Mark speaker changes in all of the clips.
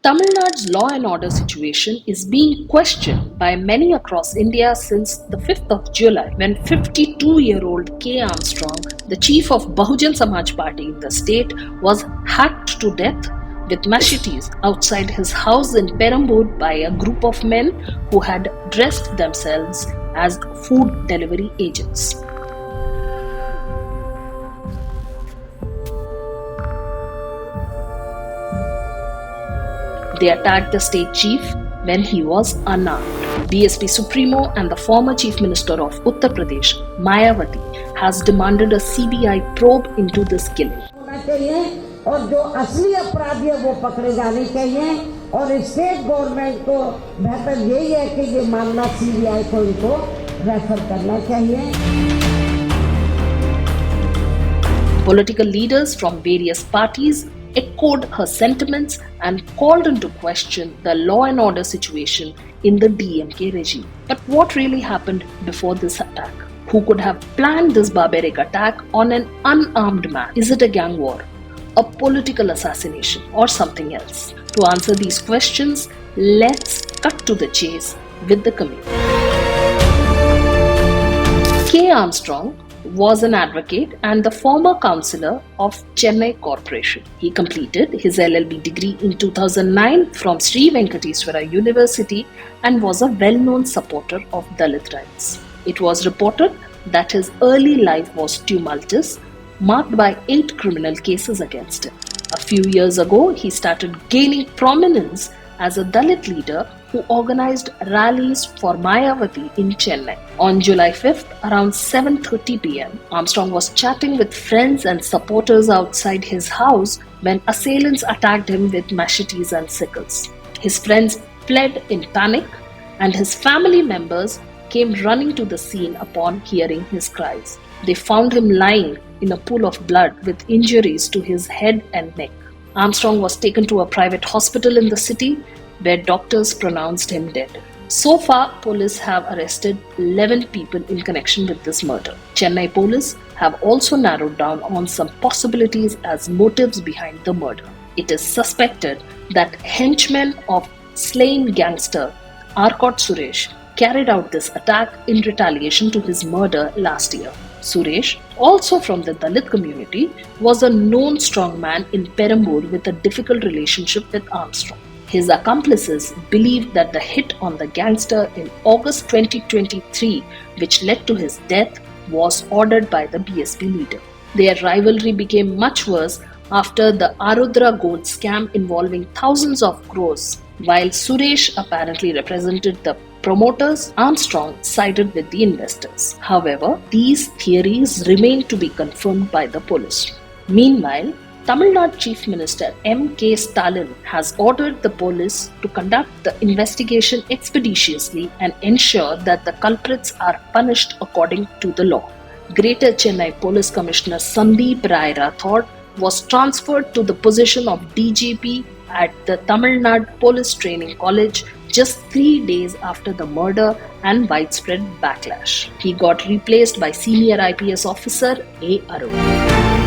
Speaker 1: Tamil Nadu's law and order situation is being questioned by many across India since the 5th of July when 52-year-old K. Armstrong, the chief of Bahujan Samaj Party in the state, was hacked to death with machetes outside his house in Perambur by a group of men who had dressed themselves as food delivery agents. They attacked the state chief when he was unarmed. BSP Supremo and the former Chief Minister of Uttar Pradesh, Mayawati, has demanded a CBI probe into this killing.
Speaker 2: और जो असली अपराधी है वो पकड़े जाने चाहिए और स्टेट गवर्नमेंट को बेहतर यही है कि ये मामला सीबीआई को इनको रेफर करना चाहिए.
Speaker 1: Political leaders from various parties echoed her sentiments and called into question the law and order situation in the DMK regime. But what really happened before this attack? Who could have planned this barbaric attack on an unarmed man? Is it a gang war, a political assassination, or something else? To answer these questions, let's cut to the chase with the community. K. Armstrong was an advocate and the former councillor of Chennai Corporation. He completed his LLB degree in 2009 from Sri Venkateswara University and was a well-known supporter of Dalit rights. It was reported that his early life was tumultuous, marked by 8 criminal cases against him. A few years ago, he started gaining prominence as a Dalit leader who organized rallies for Mayawati in Chennai. On July 5th, around 7:30 pm, Armstrong was chatting with friends and supporters outside his house when assailants attacked him with machetes and sickles. His friends fled in panic and his family members came running to the scene upon hearing his cries. They found him lying in a pool of blood with injuries to his head and neck. Armstrong was taken to a private hospital in the city where doctors pronounced him dead. So far, police have arrested 11 people in connection with this murder. Chennai police have also narrowed down on some possibilities as motives behind the murder. It is suspected that henchmen of slain gangster Arcot Suresh carried out this attack in retaliation to his murder last year. Suresh, also from the Dalit community, was a known strongman in Perambur with a difficult relationship with Armstrong. His accomplices believed that the hit on the gangster in August 2023, which led to his death, was ordered by the BSP leader. Their rivalry became much worse after the Arudra gold scam involving thousands of crores. While Suresh apparently represented the promoters, Armstrong sided with the investors. However, these theories remain to be confirmed by the police. Meanwhile, Tamil Nadu Chief Minister M.K. Stalin has ordered the police to conduct the investigation expeditiously and ensure that the culprits are punished according to the law. Greater Chennai Police Commissioner Sandeep Rai Rathod was transferred to the position of DGP at the Tamil Nadu Police Training College just 3 days after the murder and widespread backlash. He got replaced by senior IPS officer A. Arun.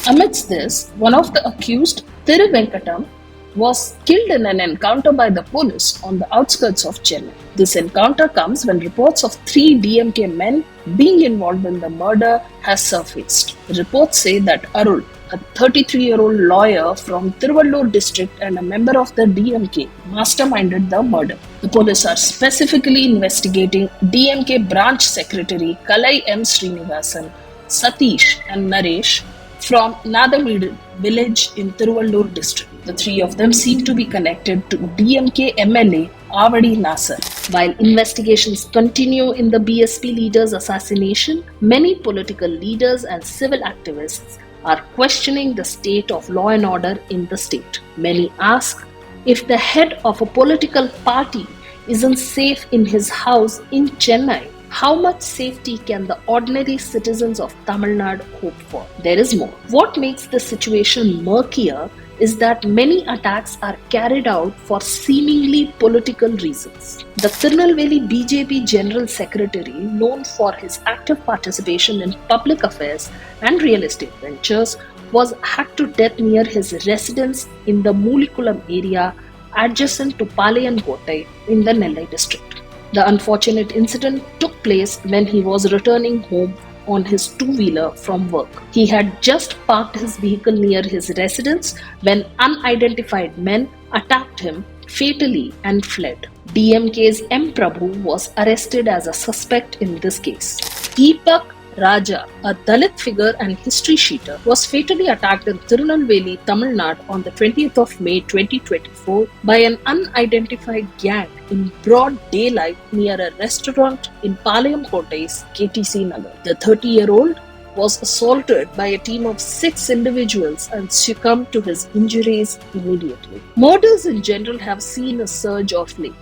Speaker 1: Amidst this, one of the accused, Thiruvenkatam, was killed in an encounter by the police on the outskirts of Chennai. This encounter comes when reports of 3 DMK men being involved in the murder has surfaced. Reports say that Arul, a 33-year-old lawyer from Tiruvallur district and a member of the DMK, masterminded the murder. The police are specifically investigating DMK branch secretary Kalai M. Srinivasan, Satish and Naresh from Nadamid village in Tiruvallur district. The 3 of them seem to be connected to DMK MLA Avadi Nasser. While investigations continue in the BSP leader's assassination, many political leaders and civil activists are questioning the state of law and order in the state. Many ask if the head of a political party isn't safe in his house in Chennai, how much safety can the ordinary citizens of Tamil Nadu hope for? There is more. What makes the situation murkier is that many attacks are carried out for seemingly political reasons. The Tirunelveli BJP General Secretary, known for his active participation in public affairs and real estate ventures, was hacked to death near his residence in the Mulikulam area adjacent to Palayankottai in the Nellai district. The unfortunate incident took place when he was returning home on his two-wheeler from work. He had just parked his vehicle near his residence when unidentified men attacked him fatally and fled. DMK's M. Prabhu was arrested as a suspect in this case. Deepak Raja, a Dalit figure and history sheeter, was fatally attacked in Tirunelveli, Tamil Nadu on the 20th of May 2024 by an unidentified gang in broad daylight near a restaurant in Palayankotai's KTC Nagar. The 30-year-old was assaulted by a team of 6 individuals and succumbed to his injuries immediately. Murders in general have seen a surge of late.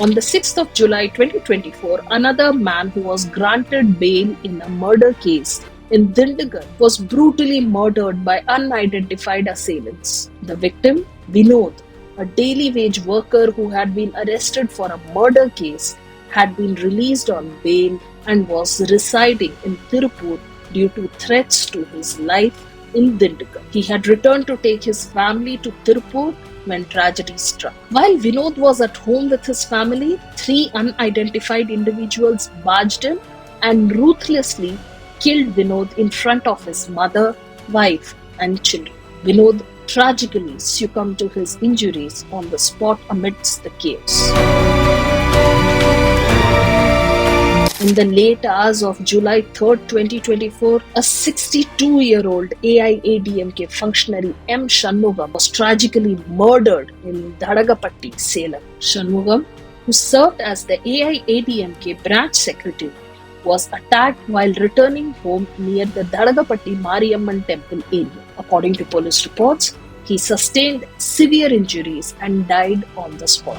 Speaker 1: On the 6th of July 2024, another man who was granted bail in a murder case in Dindigal was brutally murdered by unidentified assailants. The victim, Vinod, a daily wage worker who had been arrested for a murder case, had been released on bail and was residing in Tirupur due to threats to his life in Dindigal. He had returned to take his family to Tirupur when tragedy struck. While Vinod was at home with his family, 3 unidentified individuals barged in and ruthlessly killed Vinod in front of his mother, wife, and children. Vinod tragically succumbed to his injuries on the spot amidst the chaos. In the late hours of July 3, 2024, a 62-year-old AIADMK functionary M. Shanmugam was tragically murdered in Dhadagapatti, Salem. Shanmugam, who served as the AIADMK branch secretary, was attacked while returning home near the Dhadagapatti Mariamman temple area. According to police reports, he sustained severe injuries and died on the spot.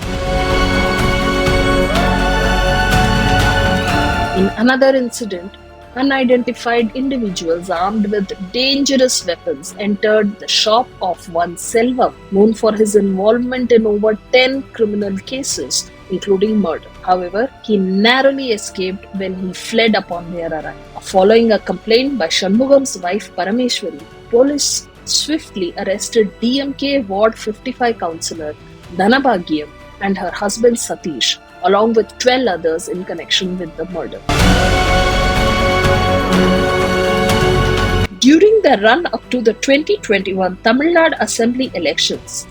Speaker 1: In another incident, unidentified individuals armed with dangerous weapons entered the shop of one Selvam, known for his involvement in over 10 criminal cases, including murder. However, he narrowly escaped when he fled upon their arrival. Following a complaint by Shanmugam's wife Parameshwari, police swiftly arrested DMK Ward 55 councillor Dhanabhagyam and her husband Satish, along with 12 others in connection with the murder. During the run-up to the 2021 Tamil Nadu Assembly elections,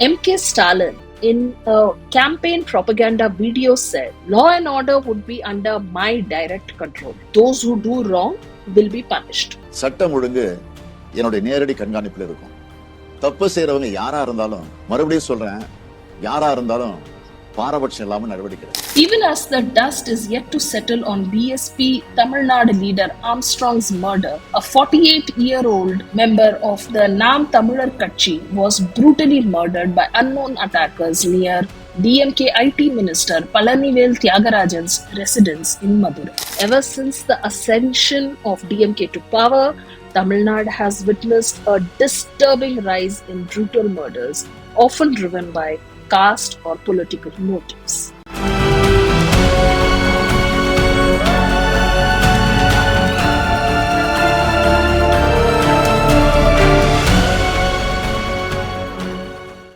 Speaker 1: M.K. Stalin, in a campaign propaganda video said, "Law and order would be under my direct control. Those who do wrong will be punished."
Speaker 3: சட்டம் ஒழுங்கு என்னுடைய நேரடி கண்காணிப்பில் இருக்கும். தப்பு செய்யறவங்க யாரா இருந்தாலும், மறுபடியும் சொல்றேன், யாரா இருந்தாலும் பாரபட்சம் இல்லாம நடவடிக்கை.
Speaker 1: Even as the dust is yet to settle on BSP Tamil Nadu leader Armstrong's murder, a 48-year-old member of the Nam Tamilar Katchi was brutally murdered by unknown attackers near DMK IT Minister Palanivel Tyagarajan's residence in Madurai. Ever since the ascension of DMK to power, Tamil Nadu has witnessed a disturbing rise in brutal murders, often driven by caste or political motives.